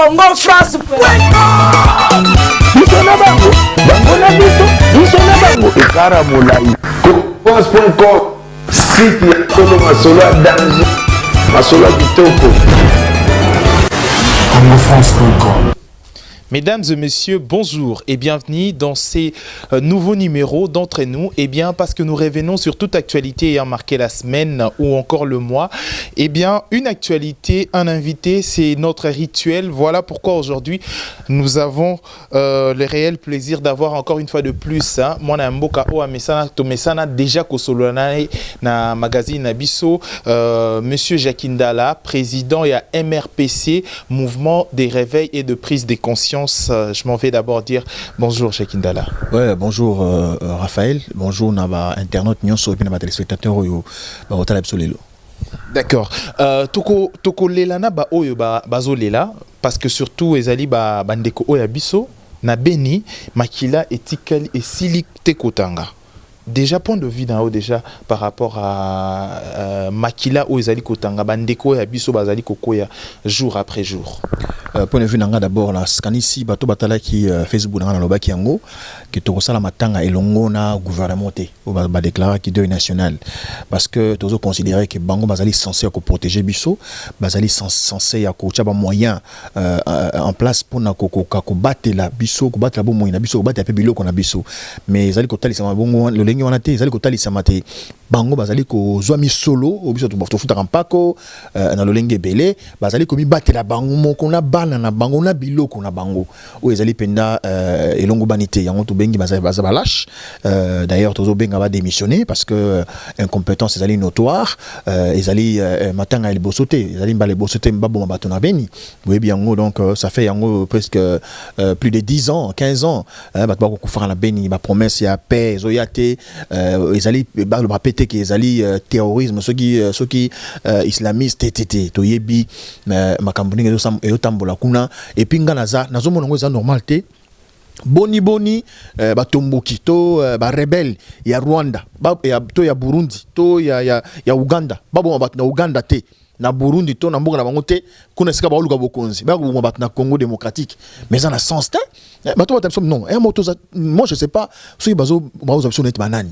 Congo France. France.com site ya Tolo Masolo à danger Masolo à Kitoko CongoFrance.com. Mesdames et messieurs, bonjour et bienvenue dans ces nouveaux numéros d'entre nous. Eh bien, parce que nous revenons sur toute actualité ayant marqué la semaine ou encore le mois. Eh bien, une actualité, un invité, c'est notre rituel. Voilà pourquoi aujourd'hui, nous avons le réel plaisir d'avoir encore une fois de plus. Moi, Namboka Mesana déjà Kosolanae na magazine Abisso, Monsieur Jakindala, président et à MRPC, Mouvement des réveils et de prise de conscience. Je m'en vais d'abord dire bonjour Jakindala. Ouais, bonjour Raphaël, bonjour Naba internaute Nyonso et puis Naba téléspectateur Oyo Barotala Absolelo. D'accord. Toko lelana ba oyo bazo lela parce que surtout ezali ba bandeko oya biso na beni makila etikali et silik tekotanga. Déjà point de vue dans haut déjà par rapport à makila ou ezali kotanga bandeko ya biso bazali kokoya jour après jour. Point de vue nanga d'abord la scanisi bato batala qui Facebook nanga loba ki yango que to sala matanga elongo na gouvernement te ou ba déclarer qui deuil national parce que tozo considérer que bango bazali censé ko protéger biso bazali censé ya ko tchaba moyen en place pour na ko battre la biso ko battre la bon moyen na biso ko battre pe biloko na biso mais ezali ko talisa bongo le lengi wana te ezali ko talisa mate bango bazali ko zwami solo au biso to futa kampako na lo lengi belé bazali ko mi battre la bango moko na bana na bango na biloko na bango o ezali penda elongo banité yango to bengi bazaba lâche d'ailleurs tozo benga ba démissionner parce que incompétence ezali notoire ezali matanga el bosoté ezali mbale bosoté mbabo mabato na beni oui bien yango donc ça fait yango presque plus de 10 ans 15 ans bato ba ko fera na beni ba promesse ya paix zoyate ezali ba pété que ezali terrorisme ceux qui islamistes tété to yebi makambo ninga zo tambola kuna et puis nga nazo mona ngo za normal te boni batomboki to ba rebelle ya Rwanda to ya Burundi to ya Uganda babo bat na Uganda te na Burundi to na mboka na bango te kuna sika ba luka bokonzi ba ko bat na Congo démocratique mais ça na sens te bato ba non moi je sais pas si bazo net banani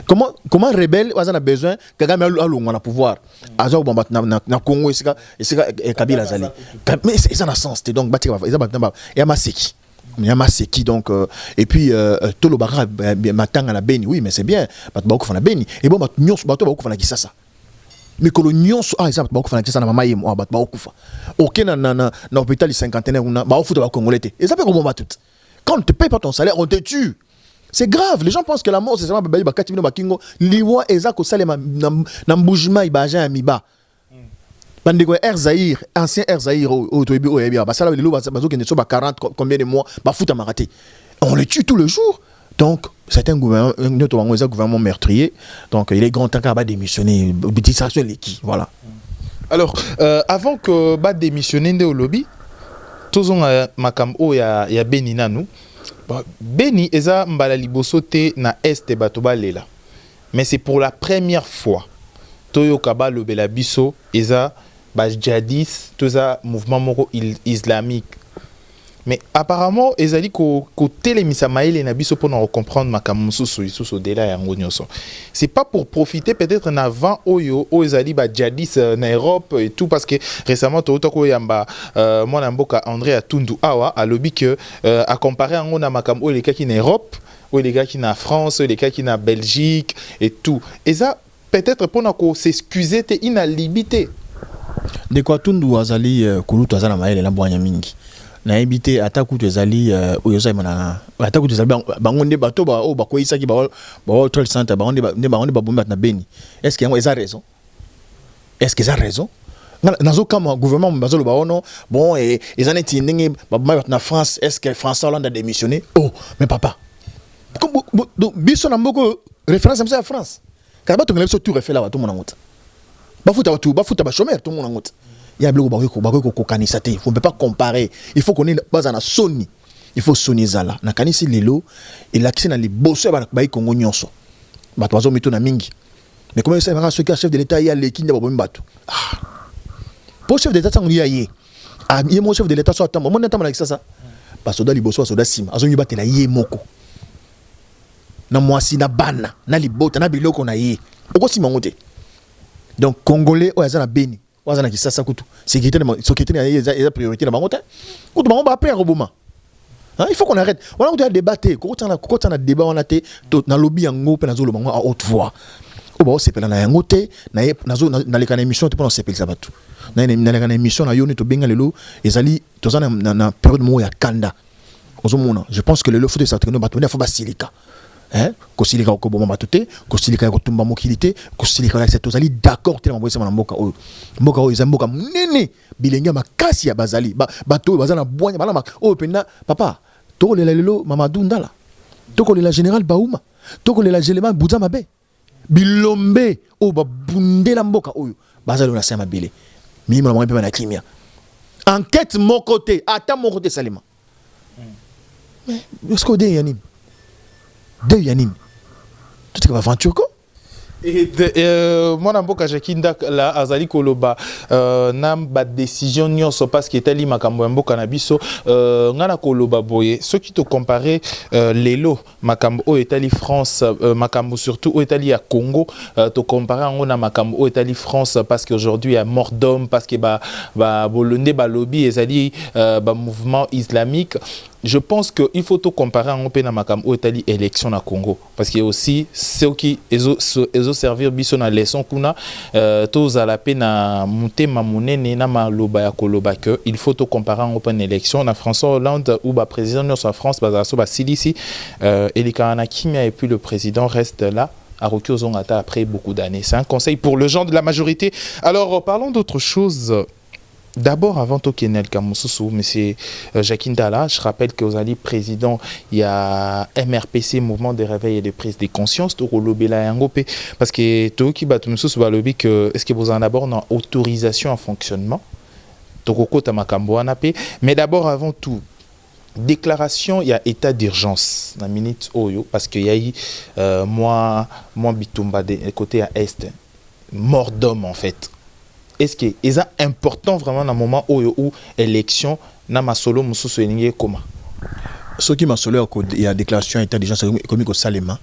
comment rebelle bazana besoin Kagame alongwa na pouvoir azo bomba na Congo sika Kabila zali mais ça na sens te donc batika ça ba ya maseki Yamaseki donc et puis tolo bara matanga na beni oui mais c'est bien bato ba ko fana beni et bon bato nyonso bato ba ko fana kisasa mais que le nyonso ça ba ko fana kisasa na mama yemo bato ba ko fa aucun na hôpital du cinquantenaire na ba futa ba congolais et ça fait comment ba tout quand on ne te paye pas ton salaire on te tue. C'est grave, les gens pensent que la mort c'est seulement babayi ba katimino ba kingo liwa ezako salema na mbujima ibaja miba. Bandego Air Zahir, ancien Air Zahir au Toyebi au Yabia, basala le bazo qui ne sont pas 40 combien de mois, ba fout à maraté. On les tue tout le jour. Donc c'est un gouvernement meurtrier. Donc il est grand temps qu'à démissionner, distraction l'équipe, voilà. Alors avant que ba démissionner de au lobby, tozon makam o ya Beni nanu. Beni eza mbala liboso te na est batoba lela. Mais c'est pour la première fois Toyo Kaba lobela biso eza jadis tout ça mouvement moko islamique mais apparemment ezali ko telemisa maele na biso pour nous comprendre makambo susu dela yango nyonso c'est pas pour profiter peut-être na avant oyo ezali jadis na Europe et tout parce que récemment to ko yamba mwana mboka André Atundu awa a lobby que à comparer yango na makambo les gars qui na Europe ou les gars qui na France les gars qui na Belgique et tout et ça peut-être pour nous s'excuser t'es inalibité de quoi Tundu azali kulutu azana maele na bwanya mingi na ebité atakutu ezali oyosa mana atakutu ezali bangonde bato ba o bakoisa ki ba World Center bangonde ba bomba na Beni est-ce que yango eza raison nazo kama gouvernement bazolo ba ono bon et ezaneti ndenge ba na France est-ce que François Hollande a démissionné mais papa biso na mboko référence à France quand bato ngela biso tout refait là tout mon ngota bafuta ba chômeur tout mon ngota il y a beaucoup ko kanisa te faut pas comparer il faut qu'on ait base na Sony il faut Sony zala na kanisi lelo et l'accès na liboso ba Congo nyonso bato bazo mito na mingi mais comment ça va ceux qui chef de l'état il y a l'équipe de bato pour chef d'état sango ya yé ah yé mon chef de l'état soit temps mon temps avec ça basoda liboso basoda sima azongi batela yé moko na mwasi na bana na libota na biloko na yé oko sima ngote donc congolais o yazana beni o yazana kisasa kutu sécurité na yé priorité na bangote kutu bango ba après roboma. Il faut qu'on arrête. On a débattu. Quand on a débat, on a été dans le lobby en haut, à haute voix. On s'est fait dans la haute, dans les émissions, on s'est fait ça. Dans les émissions, on a eu bien les lots, et ali, dans la période où il y a Kanda. Je pense que le lot faut ça, il faut pas silica. Ko silika ko bomba tuté, ko silika ko tumba mokilité, ko silika la c'est tozali d'accord tellement boyesa na mboka oyo. Mboka oyo zamboka nene bilenga makasi ya bazali. Bato bazana bonya bana o penda papa. Toko lela lelo Mamadou Ndala. Toko lela général Baouma. Toko lela Géléman Bouza Mabe. Bilombe o ba bundela mboka oyo. Bazali na sema bile. Mimi na mwa na kimia. Enquête mon côté, ata mon côté Salima. Mais est-ce que de yanim? De yanim. Tout est que aventure quoi? Moi namboka jakinda la azali koloba nam ba décision nyonso parce que tali makambo mboka na biso ngana koloba boye ce qui te comparer lelo makambo o etali France makambo surtout o etali ya Congo te comparer ngona makambo o etali France parce qu'aujourd'hui il y a mort d'homme parce que ba bolonde ba lobby ezali ba mouvement islamique. Je pense qu'il faut tout comparer en open makam ou Italie élection na Congo parce qu'il y a aussi ceux qui ont servir biso na leçon kuna tous à la peine na monter mamonene na maloba ya koloba que il faut tout comparer en open élection na François Hollande ou ba président de la France bazaso ba silisi Elikana Kimia et puis le président reste là à Roki Ozongata après beaucoup d'années. C'est un conseil pour le genre de la majorité. Alors parlons d'autre chose. D'abord, avant Tokenel Kamoussou, M. Jacquin Dala, je rappelle que vous allez président, il y a MRPC, Mouvement de Réveil et de Prise de Conscience, parce que tout qui bat Moussou lobby que est-ce que vous en abordez en autorisation en fonctionnement, mais d'abord, avant tout, déclaration, il y a état d'urgence, la minute Oyo, parce qu'il y a eu moi Bitumba côté à Est, mort d'homme en fait. Est-ce que c'est important vraiment dans le moment où élection na masolo mususu elingi comment ce qui masolo il y a déclaration état d'urgence économique au Salema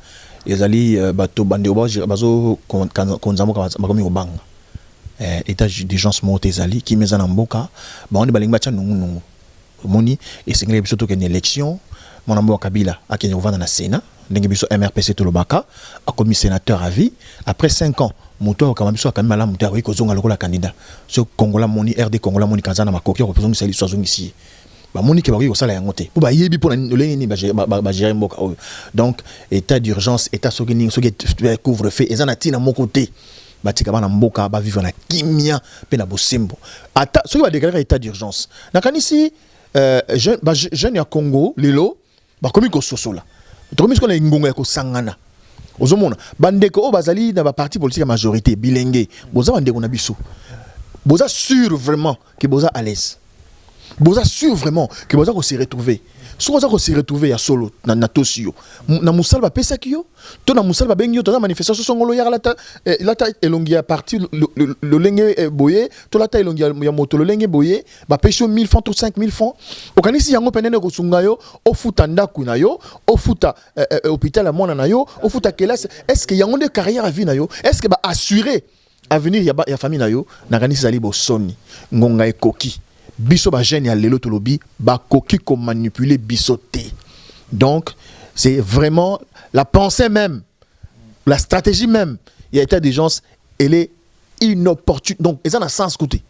ils ali bato bande bazo konzamo makomi obanga état d'urgence monté zali qui meza na mboka ba on balingi bacha nungu moni et c'est ngeli biso to ken élection mon mboka Kabila akenya ovanda na Sénat ndenge biso MRPC to lobaka a commis sénateur à vie après 5 ans moto kama biso kama la moto ko zonga lokola candidat so Congola moni RD Congola moni kazana makoki ko pozongi sali sozo ici ba moni ke ba ko sala yango te po ba yebi po na leni ba gérer mboka donc état d'urgence état sogini soki couvre feu ezana tina mon côté ba tika bana mboka ba vivre na kimia pe na bosembo ata soki ba déclarer état d'urgence na kanisi jeune ya Congo lelo ba komi ko sosola to komi ko na ngonga ya ko sangana ozomona bandeko o bazali na ba parti politique majorité bilenge boza bandeko na biso boza sûr vraiment que boza à l'aise boza sûr vraiment que boza ko se retrouver so boza ko se retrouver ya solo na tosio na musala ba pesa kiyo to na musala ba bengi to na manifestation songolo ya la ta elongi ya parti le lenge boye to la ta elongi ya moto le lenge boye ba pesho 1000 francs to 5000 francs okanisi yango penene ko sunga yo o futa ndaku na yo o futa hôpital à mona na yo o futa classe est-ce que yango de carrière à vie na yo est-ce que ba assurer avenir ya famille na yo na kanisi zali bo soni ngonga ekoki biso ba jeune ya lelo to lobi ba koki ko manipuler bisoté. Donc c'est vraiment la pensée même, la stratégie même. Il y a état d'urgence, elle est inopportune. Donc ils en a sens côté.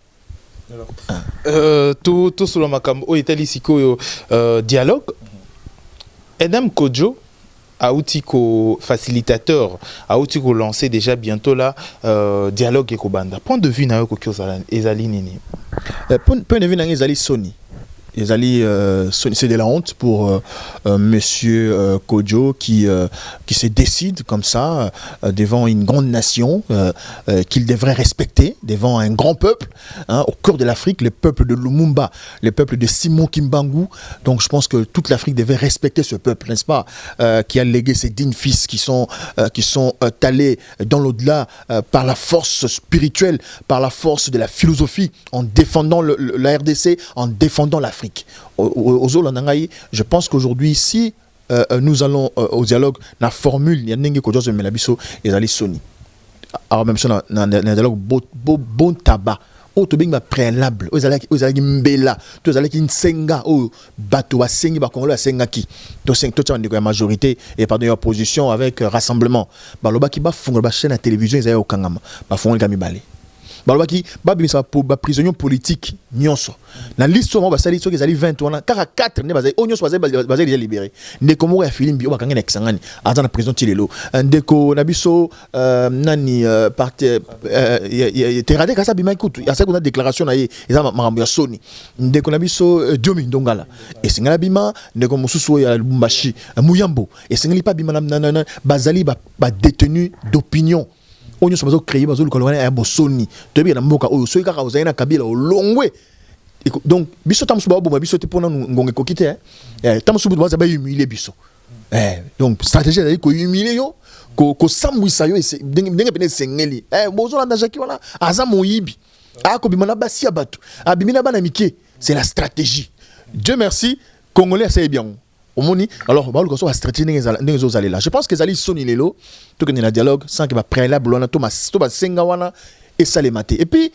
Tout sur le makam o état lisiko dialogue. Edem Kojo a outil facilitateur a outil lancer déjà bientôt là dialogue et kobanda. Point de vue na yo ko ezali nini. Point de vue na ezali Sony. c'est de la honte pour Monsieur Kodjo qui se décide comme ça devant une grande nation qu'il devrait respecter, devant un grand peuple, hein, au cœur de l'Afrique, le peuple de Lumumba, le peuple de Simon Kimbangu. Donc je pense que toute l'Afrique devait respecter ce peuple, n'est-ce pas, qui a légué ses dignes fils qui sont allés dans l'au-delà par la force spirituelle, par la force de la philosophie, en défendant la RDC, en défendant l'Afrique. Je pense qu'aujourd'hui, si nous allons au dialogue, la formule, il y a des gens qui ont des Sony. Alors, même si on a un dialogue, bon tabac. Oh, tu as préalable. Tu as mbela. Tu as une senga. Oh, bateau a sengi, ba Congolais a senga qui. Tu as une majorité et pardon, une opposition avec rassemblement. Ba loba qui ba fongo ba chaîne à télévision, ils ont au kangama. Ba fongo gami balé. Balobaki babimisa ba prisonnier politique nyonso na liste mo ba sali soki ezali 20 wana kaka 4 ne bazali onyo bazali déjà libéré ndeko moko ya Filimbi o bakanga na kisangani aza na prison tilelo ndeko na biso nani parti terade kasa bima ikutu ya sekona déclaration na ye eza makambo ya soni ndeko na biso Diomi Ndongala esengala bima ndeko mususu ya Lubumbashi Muyambo esengeli pa bima na bazali ba détenu d'opinion. On se passe créer bazou kolona ya bosoni to bi na mboka oyo so kaka ozaina kabila olongwe donc biso tamsu ba bomba biso te pona ngonge kokite tamsu ba za ba humilier biso donc stratégie d'aller ko humilier yo ko samwisa yo ndenge pene sengeli bozo landa jaki wana aza moyibi ako bimana basi ya batu abimina bana mike c'est la stratégie. Dieu merci Congolais c'est bien. Alors, la stratégie là. Je pense que les sont lelo, tout que le dialogue sans que préalable on a tout ma sengawana et ça les mater. Et puis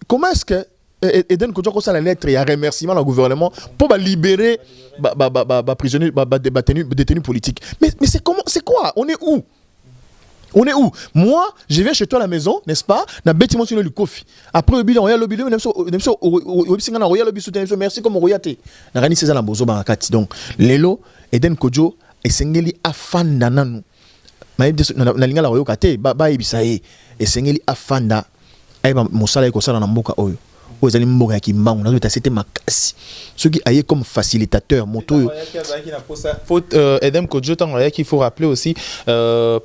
comment est-ce que Eden Kodjo ça la lettre et un remerciement au gouvernement pour libérer prisonniers détenus politiques. Mais c'est comment, c'est quoi? On est où? On est où? Moi, je viens chez toi à la maison, n'est-ce pas? Na bâtiment sur le coffre. Après le bilan, merci comme royauté. Na rani c'est ça la bozo barakati. Donc, lelo Eden Kodjo et sengeli afanda nanu. Na linga la royauté ba ibisaye et sengeli afanda ay ba mosala ko sala na mboka oyo. Ozali mboka ki mbangu na to c'était makasi. Ceux qui aillent comme facilitateur moto. Faute Eden Kodjo tant qu'il faut rappeler aussi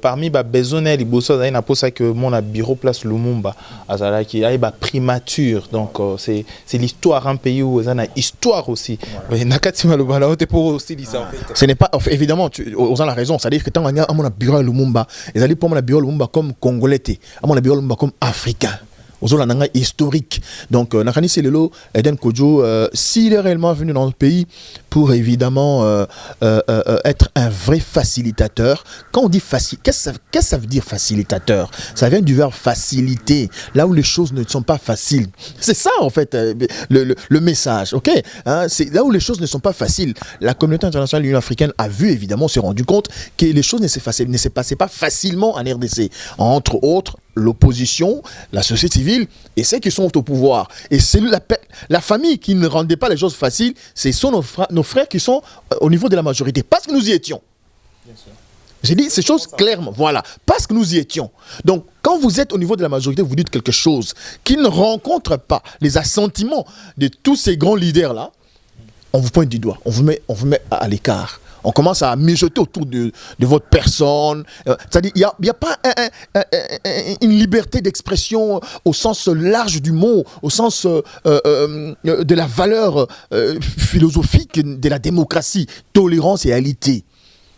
parmi ba besoin liboso za na posa que mon bureau place Lumumba azala qui aille ba primature donc c'est l'histoire un pays où on a histoire aussi. Nakati malobala on te pour aussi ça en fait. Ce n'est pas évidemment on a la raison, c'est-à-dire que tant on a mon bureau Lumumba, ils allaient pour mon bureau Lumumba comme congolais, à mon bureau Lumumba comme africain. Historique. Donc, Nakani Selelo, Eden Kodjo, s'il est réellement venu dans notre pays pour évidemment être un vrai facilitateur, quand on dit qu'est-ce que ça veut dire facilitateur? Ça vient du verbe faciliter, là où les choses ne sont pas faciles. C'est ça en fait le message, ok hein? C'est là où les choses ne sont pas faciles. La communauté internationale de l'Union africaine a vu évidemment, s'est rendu compte que les choses ne se passaient pas facilement en RDC. Entre autres, l'opposition, la société civile et ceux qui sont au pouvoir. Et c'est la famille qui ne rendait pas les choses faciles, ce sont nos frères qui sont au niveau de la majorité. Parce que nous y étions. J'ai dit ces choses clairement. Voilà. Parce que nous y étions. Donc, quand vous êtes au niveau de la majorité, vous dites quelque chose qui ne rencontre pas les assentiments de tous ces grands leaders-là, on vous pointe du doigt. On vous met à l'écart. On commence à mijoter autour de votre personne. C'est-à-dire, il n'y a pas une liberté d'expression au sens large du mot, au sens de la valeur philosophique de la démocratie, tolérance et égalité.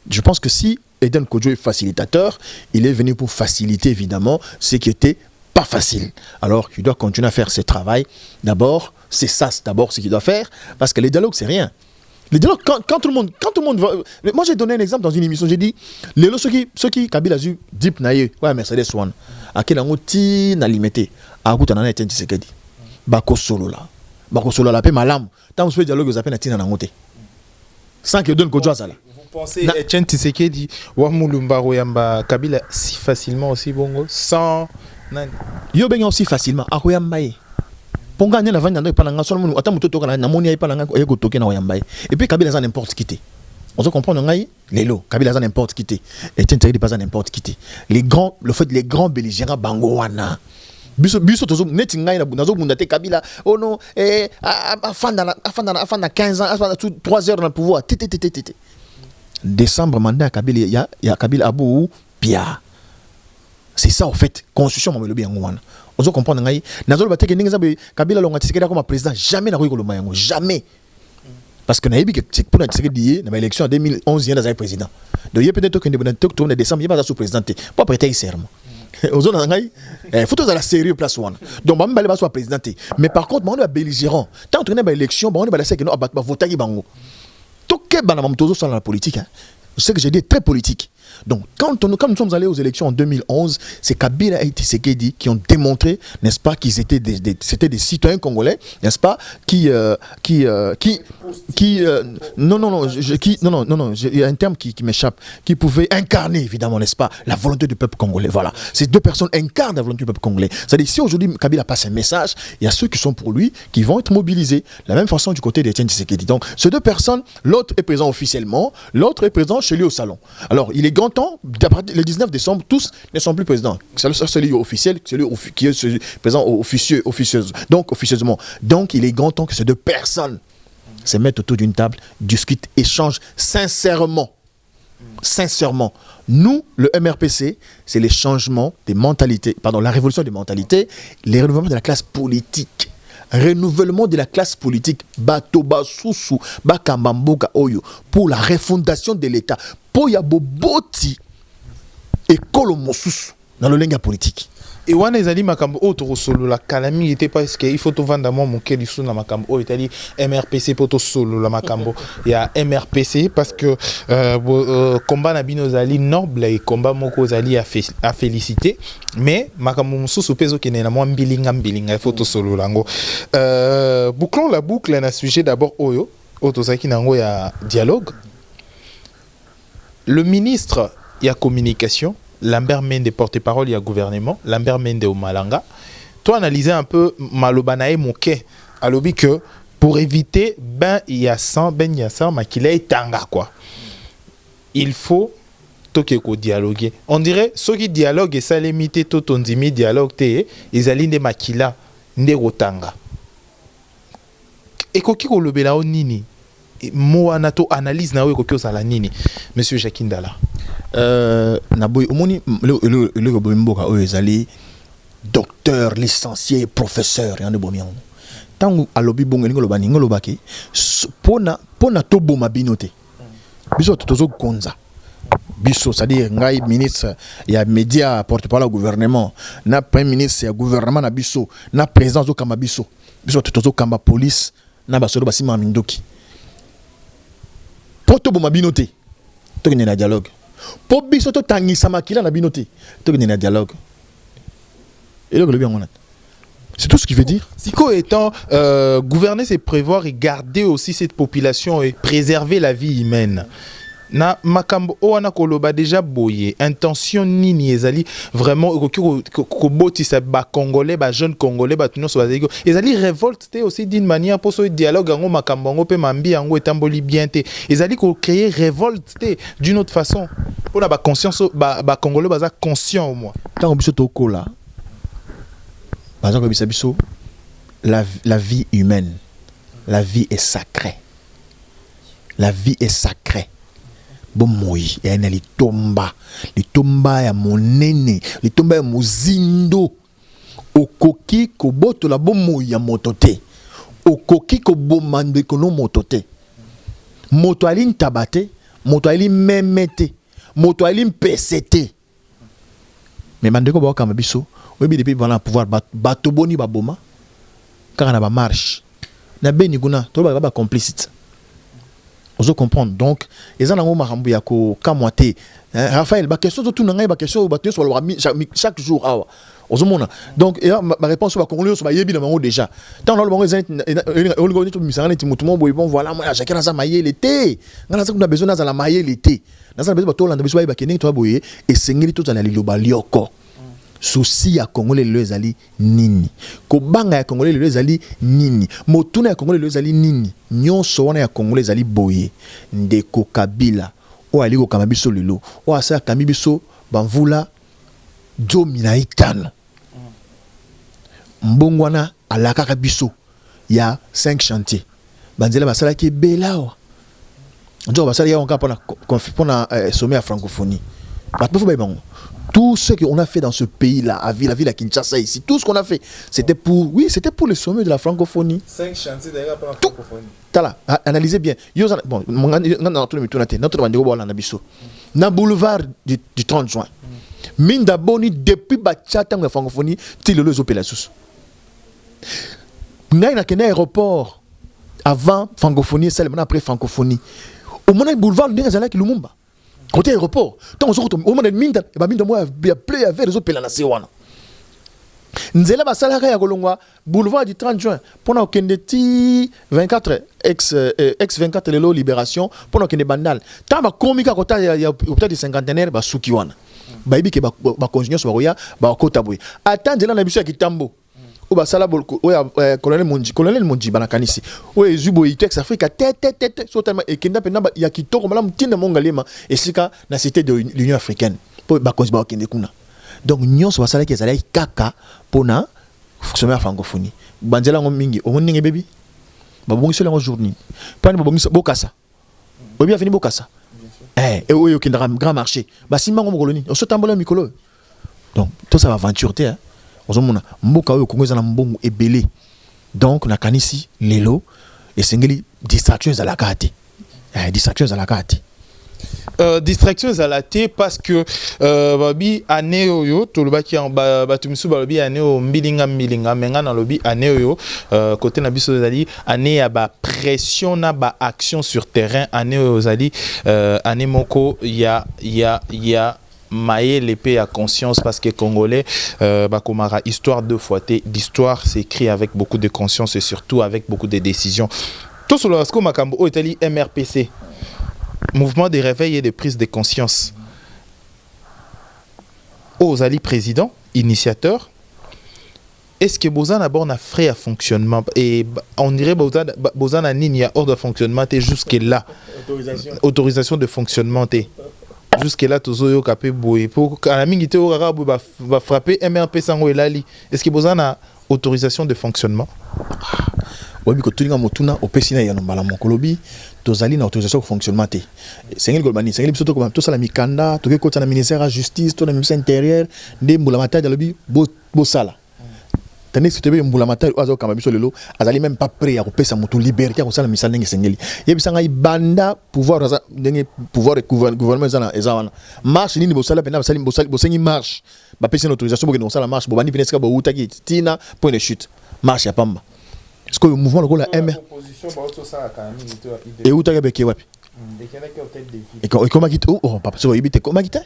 Je pense que si Eden Kodjo est facilitateur, il est venu pour faciliter évidemment ce qui était pas facile. Alors, il doit continuer à faire ce travail. D'abord, c'est ce qu'il doit faire, parce que les dialogues, c'est rien. Les dialogues, quand tout le monde va... Moi, j'ai donné un exemple dans une émission, j'ai dit, ceux qui Kabila Zu, Deep Naye, ouais, Mercedes One, à quel angoti n'a limité, à coup, t'en as été ce qu'il dit. Bako solo la paix malam, tant que vous dialogue, vous appelez Natina Nangote. Sans que donne Kodjo ça là. Vous pensez Etienne Tshisekedi Wamulumba Royamba Kabila si facilement aussi bongo sans yo benga aussi facilement a Royamba ponga nyana vanya ndo palanga solo ata muto toka na moni ay palanga yeko toke na Royamba et puis Kabila ça n'importe qui. On se comprend ngai lelo Kabila ça n'importe qui. Etienne Tshisekedi pas ça n'importe qui. Les grands belligérants bango wana biso tozo neti ngai nazo bunda te Kabila oh non afanda 15 ans afanda 3 heures dans le pouvoir décembre mandat Kabila ya Kabila Abou Pia. C'est ça en fait constitution mo lobi yango wana. Ozo comprendre ngai nazo ba te ke ndinga zabe Kabila longa Tshisekedi comme président jamais na ko koloma yango jamais. Parce que naïbi que pour na Tshisekedi na élection en 2011 il y a président. Donc il y a peut-être que en décembre il va sous président pas prêter serment. Ozo na ngai faut tous à la sérieux place one. Donc ba mbale ba soit président. Mais par contre on est belligérant. Tant on est ba élection on est ba laisser que non ba voter ki bango. Toke bana mamtozo sur la politique hein. Ce que j'ai dit très politique. Donc, quand nous sommes allés aux élections en 2011, c'est Kabila et Tshisekedi qui ont démontré, n'est-ce pas, qu'ils étaient c'était des citoyens congolais, n'est-ce pas, il y a un terme qui m'échappe, qui pouvaient incarner, évidemment, n'est-ce pas, la volonté du peuple congolais. Voilà. Ces deux personnes incarnent la volonté du peuple congolais. C'est-à-dire, si aujourd'hui Kabila passe un message, il y a ceux qui sont pour lui qui vont être mobilisés. De la même façon du côté d'Etienne Tshisekedi. Donc, ces deux personnes, l'autre est présent officiellement, l'autre est présent chez lui au salon. Alors, il est grand temps, le 19 décembre, tous ne sont plus présidents. Celui officiel, celui qui est présent officieusement. Donc, il est grand temps que ces deux personnes se mettent autour d'une table, discutent, échangent sincèrement. Sincèrement. Nous, le MRPC, c'est les changements des mentalités, la révolution des mentalités, les renouvellements de la classe politique. Renouvellement de la classe politique, Batoba Soussou, Bakambamboka Oyo, pour la refondation de l'État. Pour Yaboboti et Kolomosus dans le linga politique. Et wana ezali makambo autre solo la calamité était parce que il faut to vendre moi mon keli sous na makambo itali MRPC poto solo la makambo il y a MRPC parce que combat na bino zali noble et combat moko zali à féliciter mais makambo mususu pezo kene na moi mbilinga il faut to solo lango bouclons la boucle na sujet d'abord oyo otozaki nango ya dialogue. Le ministre il y a communication Lambert Mende porte-parole il y a gouvernement Lambert Mende au Malanga. Toi analyser un peu malobanae moké alobi que pour éviter il y a 100 makila tanga quoi. Il faut tokeko dialoguer. On dirait ceux qui dialoguent et ça limité tout ondimi dialogue té ils alinde makila ndegotanga. Et koki ko lobela nini mo anato analyse na we koki osala nini monsieur Jacques Ndala. Naboy omoni le mboka oyo ezali docteur licencié professeur yande bomiango tangu alobi bongo ningo lobani ningo lobaki pona to boma binote biso tozo konza biso c'est-à-dire ngai ministre ya média porte-parole au gouvernement na premier ministre ya gouvernement na biso na président zo kamba biso tozo kamba police na basolo basima mindoki poto boma binote to na dialogue. Pour biso to tangisa makila na binote to na dialogue. Et le bien on a. C'est tout ce qu'il veut dire. Siko étant gouverner c'est prévoir et garder aussi cette population et préserver la vie humaine. Na makambo oana koloba déjà boye intention nini ezali vraiment ko botisa ba congolais ba jeunes congolais ba tuno so bazego ezali révolte aussi d'une manière pour ce dialogue ngo makambo ngo pe mambi ngo etamboli bien te ezali ko créer révolte d'une autre façon pour la ba conscience ba congolais baza conscient au moins tant biso to kola baza ko biso la vie humaine, la vie est sacrée, la vie est sacrée. Bomoi ya na litomba ya monene litomba ya mozindo okoki koboto la bomoi ya motote okoki ko bomande kono motote moto ali ntabate moto ali memete moto ali mpesete mais mandeko ba kama biso oyebi depuis bana pouvoir bato boni baboma kaka na ba marche na beni kuna to ba complicite. Vous comprenez donc ils en ont marambu ya ko kamwate Raphaël ba question tout nanga ba question ba sur chaque jour awa ozomona donc ma réponse va congolais so ba yebi na mango déjà tant dans le bango on go ni to misanga ti mutumo boy bon voilà moi chacun dans sa maille l'été ngana ça qu'on a besoin dans la maille l'été dans ça besoin to landa besoin ba kening to boye et sengeli to za liloba lioko souci ya congolais le ezali nini ko banga ya congolais le ezali nini motuna ya congolais le ezali nini nyonso wana ya congolais ezali boye ndeko Kabila o ali ko kamabiso lelo o asa kamibiso bamvula 2005 mbongwana alaka biso il y a 5 chantiers banzela basala ki belao ndio basala ya encore pour na sommet à francophonie tout ce qu'on a fait dans ce pays-là, à la ville à Kinshasa ici, tout ce qu'on a fait, c'était pour, oui, c'était pour le sommet de la francophonie. 5 chantiers d'ailleurs pour la francophonie. Tala, analysez bien. Bon, na boulevard du 30 juin. Mine d'aboni depuis Bachata la francophonie, til le opérations. N'a na kena aéroport avant francophonie, seulement après francophonie. Au moment boulevard de qui Lumumba. Côté aéroport, tant on se retrouve au moment de mine, il y a plein de réseaux pelana sewana. Nzela basalaka ya kolongwa boulevard du 30 juin pour na okendeti 24 ex 24 lelo libération pour na okende bandal. Tant ba komika kota ya peut-être des cinquantenaires ba suki wana. Ba ibike ba continuer so roya ba kota boy. Attendre na biso ya kitambo. O basala bolko o ya colonel Monji banakanisi. O ezubo itex Africa tete so tellement ekenda pena ya kitoko mala mtinda mongalema esika na cité de l'Union africaine. Po ba konzi ba okende kuna. Donc nyonso basala ki ezala kaka pona sommet francophonie. Banzela ngomingi o ninge baby. Ba bongiso la journée. Pas ba bongiso bokasa. O bien fini bokasa. Et o yokenda grand marché. Ba simba ngo koloni. O so tambola mikolo. Donc tout ça va aventure te hein. Ozomona mboka oyo Congo ezala mbongo ebele. Donc na kanisi lelo esengeli distractions à la carte. Distractions à la carte. Distractions à la T parce que babi ane oyo to lobaki en batumisu babi ane o milinga menga na lobi ane oyo côté na biso zali ane ya ba pression na ba action sur terrain ane oyo zali ane moko ya mailler l'épée à conscience parce que Congolais, Bakomara, histoire deux fois, l'histoire s'écrit avec beaucoup de conscience et surtout avec beaucoup de décisions. Tout sur le Rasco Makambo, Italie, MRPC, mouvement de réveil et de prise de conscience. Ozali président, initiateur. Est-ce que Bozan d'abord n'a frais à fonctionnement et on dirait Bozan a ni hors de fonctionnement jusque là. Autorisation de fonctionnement jusque là tozoyo kapé boy pour la mingité au arabe va frapper MRP sango elali. Est-ce que Bozan a autorisation de fonctionnement? Oui, parce que tout le monde motuna opesina ya nombala mokolobi tozali na autorisation de fonctionnement te. Sengel Golbani, sengel biso to comme tout ça la mikanda, to ke kota na ministère de la justice, to na ministère intérieur, ndé mbula mata lobi bo sala. Tandis que tu veux mbula mata azo kama biso lelo, azali même pas prêt à opesa moto liberté ko sala misala ndenge sengeli. Yebisa ngai banda pouvoir ndenge pouvoir gouvernement ezana. Marche nini bo sala pena basali bo sengi marche. Ba pesa une autorisation pour que no sala marche bo bandi peneska bo utaki tina point de chute. Marche ya pamba. Est-ce que le mouvement le la M et où tu as béqué wapi et comment quitte oh papa so yibite comment quitte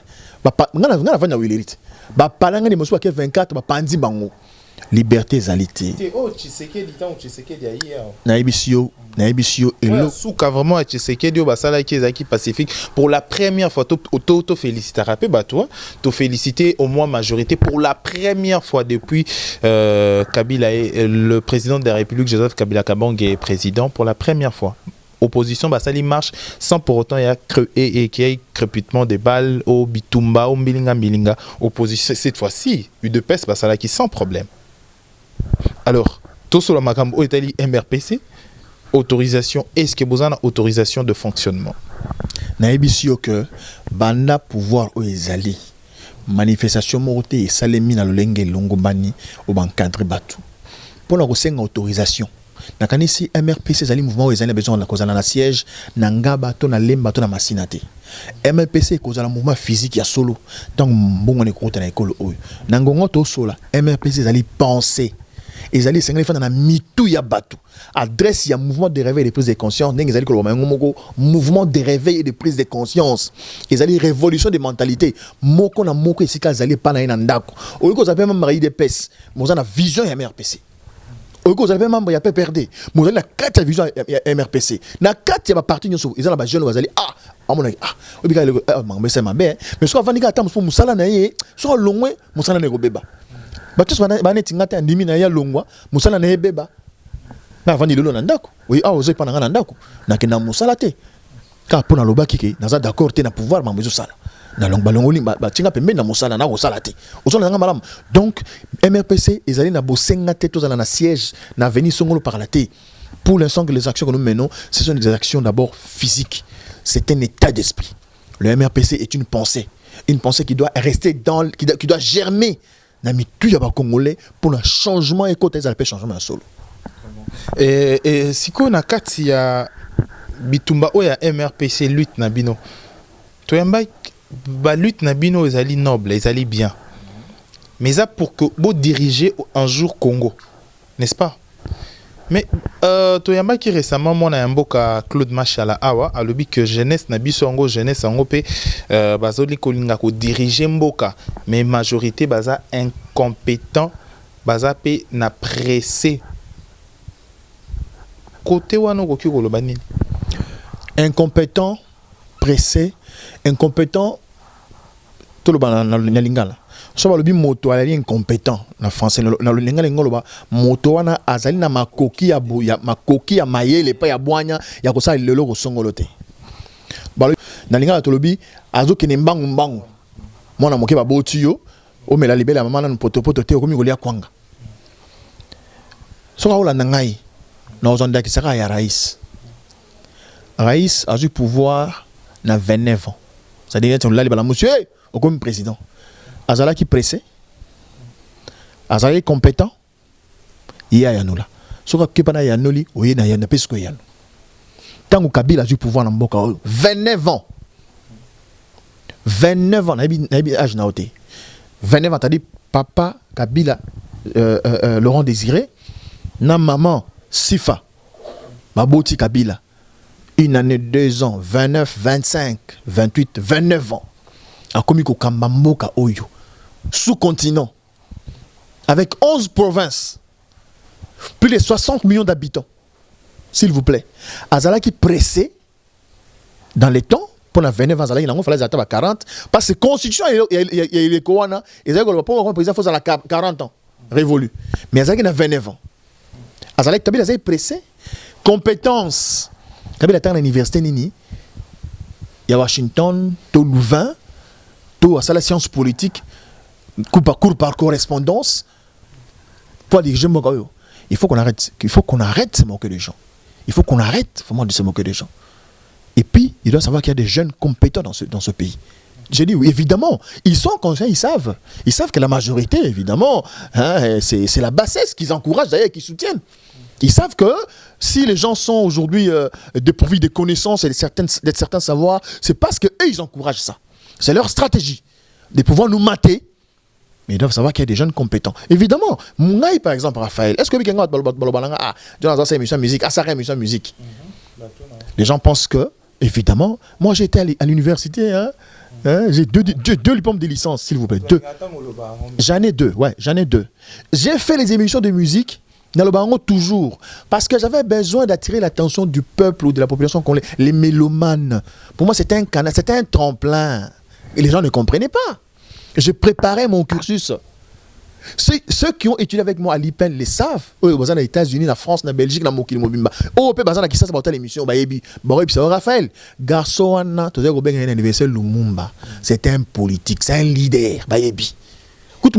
papa ngana vanya wilirite ba palanga ni mosu ke 24 ba panzi bango liberté zalité oh Tshisekedi tant Tshisekedi hier na ebisio et le souka vraiment Tshisekedi au basala qui est pacifique pour la première fois to féliciter rapé ba toi to féliciter au moins majorité pour la première fois depuis Kabila est le président de la République Joseph Kabila Kabange est président pour la première fois. Opposition basali marche sans pour autant y a et qu'il y ait crépitement des balles au bitumba au milinga opposition cette fois-ci UDPS basala qui sans problème. Alors tout sur la makambo Italie MRPC autorisation est-ce que vous avez autorisation de fonctionnement na ebisio que banda pouvoir o ezali manifestation moroté et salemi na lolenge longo bani au bancadre batu pour la kosenga autorisation na kanisi MRPC ezali mouvement ezali besoin na kozala na siège na ngaba to na lemba to na masinate MRPC kozala mouvement physique ya solo donc mbongo ne kota na école oyo na ngongo to sola MRPC ezali penser ezali sengeli fana na mitu ya batu adresse ya mouvement de réveil et de prise de conscience ndenge ezali ko moko mouvement de réveil et de prise de conscience ezali révolution de mentalité moko na moko esika ezali pa na ina ndako oyiko za pe membre de PES mozana vision ya MRPC oyiko za pe membre ya PPRD mozana carte ya vision ya MRPC na carte ya ba parti nyoso ezala ba jeune bazali amona obika le mambesa mabe mais so avandi ka tamu so musala na ye so longwe musala na kobeba batus bana tingata ndimi na ya longwa musala na ebeba na vandi lelo na ndako oui ozo pa na ndako na kenda musala te ka pona lobaki ke naza d'accord te na pouvoir mambezo sala na long balongoli ba tinga pembe na mosala na osala te osala nga malam. Donc MRPC ils allaient na bosenga te tous na siège na avenue Songolo par la té. Pour l'instant que les actions que nous menons, ce sont des actions d'abord physiques. C'est un état d'esprit. Le MRPC est une pensée qui doit rester qui doit germer na mitu ya ba Congolais pour le changement et côté ça changement solo. Et siko na kati ya bitumba oya MRPC lutte na bino. Toyamba ba lutte na bino ezali noble, ezali bien. Mais ça pour que vous diriger un jour Congo, n'est-ce pas? Mais toyamba qui récemment mon a mboka Claude Machala awa a lobi que jeunesse na biso ngo jeunesse ngo pe bazoli kolinga ko diriger mboka mais majorité baza incompétent baza pe na pressé côté wana ko ki ko loba nini incompétent pressé incompétent tout le bana na lingala so ba lobi moto ali incompétent na français na lingala ngoloba moto wana azali na makoki ya mayele pa ya bwanya ya ko sa lelo ko songolote ba na lingala to lobi azoki ne mbangu mwana moke ba botiyo o mela libela mama na poto te ko mi golia kwanga so ka olanda ngai na ozonda ki saka ya Raïs a eu pouvoir na 29 ans. C'est-à-dire que là, monsieur, comme président. Azala qui pressé, Azala compétent, il y a Yanoula. Ce que Kepana Yanoli, oui, il y a Pesco Yan. Tant que Kabila a eu pouvoir dans Mboka, 29 ans. 29 ans, Nabi âge naoté. 29 ans, t'as dit papa Kabila, Laurent Désiré, na maman Sifa, Maboti Kabila. Une année, 2 ans, 29, 25, 28, 29 ans. A Komiko Kambamboka Oyo. Sous-continent. Avec 11 provinces. Plus de 60 millions d'habitants. S'il vous plaît. Azala qui pressé dans les temps. Pour la 29 ans, Azala il fallait attendre à 40. Parce que la constitution, il est Kowana. Et Azala pour un président, il faut 40 ans. Révolu. Mais Azala qui a 29 ans. Azala qui est pressé. Compétence. Kabila à l'université nini il y a Washington to Louvain to à la science politique cours par correspondance pour diriger Mogayo. Il faut qu'on arrête de se moquer des gens. Il faut qu'on arrête vraiment de se moquer des gens. Et puis il doit savoir qu'il y a des jeunes compétents dans ce pays. J'ai dit oui, évidemment, ils sont conscients, ils savent que la majorité évidemment hein, c'est la bassesse qu'ils encouragent d'ailleurs qu'ils soutiennent. Ils savent que si les gens sont aujourd'hui dépourvus de connaissances et de certains savoirs, c'est parce qu'eux, ils encouragent ça. C'est leur stratégie de pouvoir nous mater. Mais ils doivent savoir qu'il y a des jeunes compétents. Évidemment, Moungaï, par exemple, Raphaël, est-ce que musique les gens pensent que, évidemment, moi j'étais à l'université, hein, j'ai deux diplômes de licence, s'il vous plaît. J'en ai deux. J'ai fait les émissions de musique. Toujours parce que j'avais besoin d'attirer l'attention du peuple ou de la population congolaise, les mélomanes. Pour moi c'était un canal, c'était un tremplin et les gens ne comprenaient pas. Je préparais mon cursus. Ceux qui ont étudié avec moi à l'IPEN les savent. Aux États-Unis, la France, la Belgique, la Mokili Mobimba. Oh, pe bazana qui ça c'est l'émission baebi. C'est Raphaël. Garçon na to zeko benga anniversaire Lumumba. C'est un politique, c'est un leader baebi. Il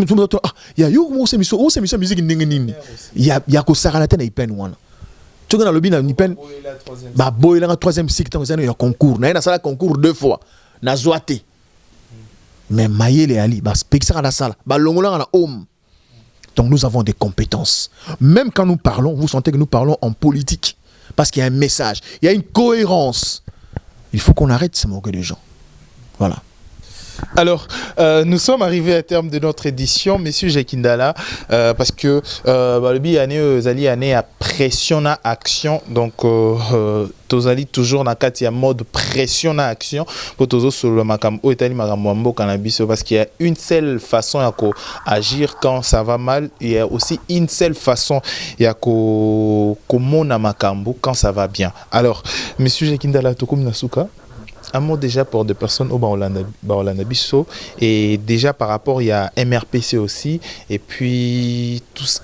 y a eu musique il y a ko saranate na ipen wana tu na lobi na ipen ba boyela na troisième cycle tant que concours na sala concours 2 fois na zoate mais mayele ali ba spexera na sala ba longola na homme. Donc nous avons des compétences. Même quand nous parlons, vous sentez que nous parlons en politique parce qu'il y a un message, il y a une cohérence. Il faut qu'on arrête de se moquer des gens. Voilà. Alors, nous sommes arrivés à terme de notre édition, Monsieur Jekindala, parce que le bi année à pression à action, donc tozali toujours na kati ya mode pression à action pour tozo sur le makam o etali makambo cannabis parce qu'il y a une seule façon à agir quand ça va mal, il y a aussi une seule façon ya ko mona makambo quand ça va bien. Alors, Monsieur Jekindala tokum nasuka un mot déjà pour des personnes au Baolanabiso et déjà par rapport il y a MRPC aussi et puis tout ce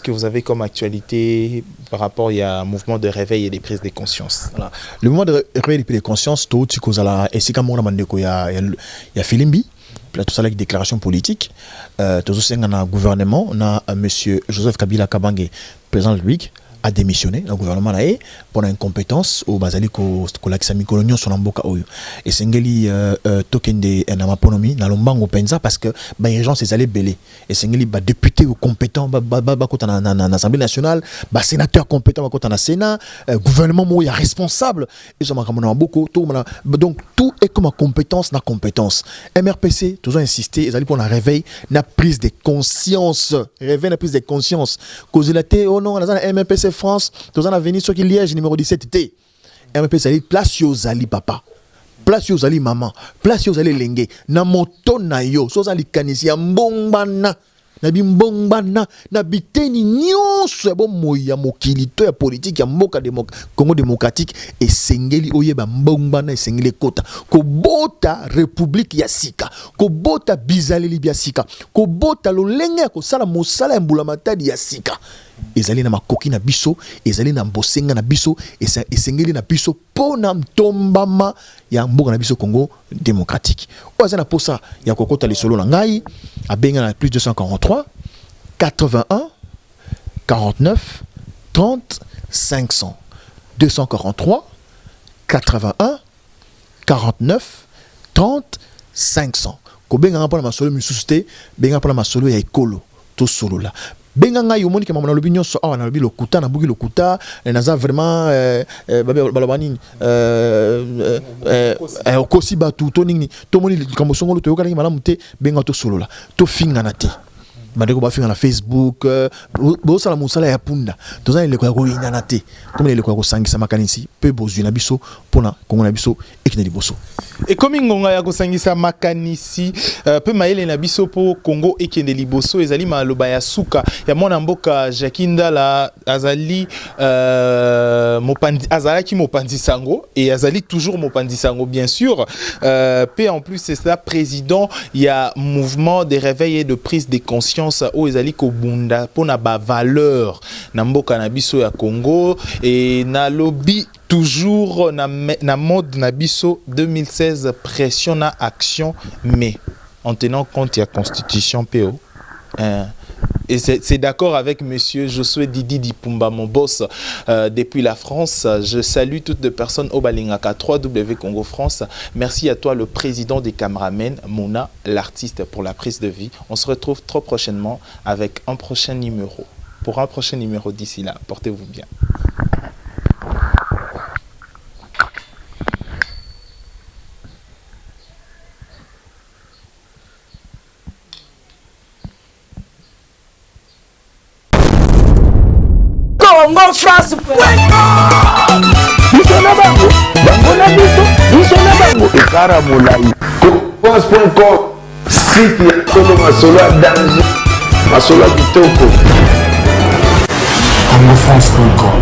que vous avez comme actualité par rapport il y a un mouvement de réveil et des prises de conscience. Voilà. Le mouvement de réveil et des prises de conscience tout ce que la et c'est comme on a demandé qu'il y a Filimbi tout ça avec déclaration politique tout ça on a un gouvernement on a monsieur Joseph Kabila Kabange président de la République a démissionné le gouvernement là pour incompétence au bazali ko l'accès coloniaux sur l'amboka oyo et sengeli token de na maponomi na lombango penza parce que ba urgence c'est allé belé et sengeli ba député compétent ba kota na assemblée nationale ba sénateur compétent ba kota na sénat gouvernement mo ya responsable et ça makamona beaucoup tout donc tout est comme compétence na compétence MRPC toujours insister ils allent pour la réveil na prise de conscience réveil na prise de conscience cause la té oh non la MRPC France, tous en avenir sur qui Liège numéro 17 T. MPC ali place yo zali papa. Place yo zali maman, place yo zali lenge. Na moto na yo, so zali kanisi ya mbombana. Na bimbongbana na biteni nyonso bon moya mokili to ya politique ya mboka Congo démocratique et sengeli oyeba mbombana sengeli kota ko bota république ya sika ko bota bizaleli bya sika ko bota lolenge ko sala mosala mbula matadi ya sika ezali na makoki na biso ezali na mbosenga na biso esengeli na biso pona mtombama ya mboka na biso Congo démocratique oza na posa ya kokota lisolo na ngai abenga na plus 243 81 49 30 500 243 81 49 30 500 ko benga mpona masolo misuste benga mpona masolo ya ekolo to solo la benga ngai omoni ke mamona lobi nyonso awa na lobi lokuta na buki lokuta naza vraiment balabani okosi batu to nini to moni likambo songolo to yoka ngi malamu te benga to solo la to finga na te bandeko ba finga na Facebook bo sala musala ya punda to za ile ko ya ko yinyana te comme ile ko ya ko sangisa makanisi pe bozu na biso pona Kongo na biso ekine liboso et comme ngonga ya ko sangisa makanisi pe maele na biso po Congo ekine liboso ezali maloba ya suka ya mona mboka Jakinda la azali mopandi azalaki mopandi sango et azali toujours mopandi sango bien sûr pe en plus c'est ça président il y a mouvement de réveil et de prise de conscience o ezali ko bunda pona ba valeur na mboka na biso ya Congo et na lobby toujours na mode na biso 2016 pression na action mais en tenant compte de la constitution PO et c'est d'accord avec monsieur Josué Didi Dipumba, mon boss depuis la France. Je salue toutes les personnes au Balingaka 3W Congo France. Merci à toi le président des caméramens, Mona, l'artiste pour la prise de vie. On se retrouve trop prochainement avec un prochain numéro. Pour un prochain numéro d'ici là, portez-vous bien. Congo France Bisona bango bangona bisona bango ekara molai France.com site ya solo masolo ya danger masolo ya kitoko Congo France.com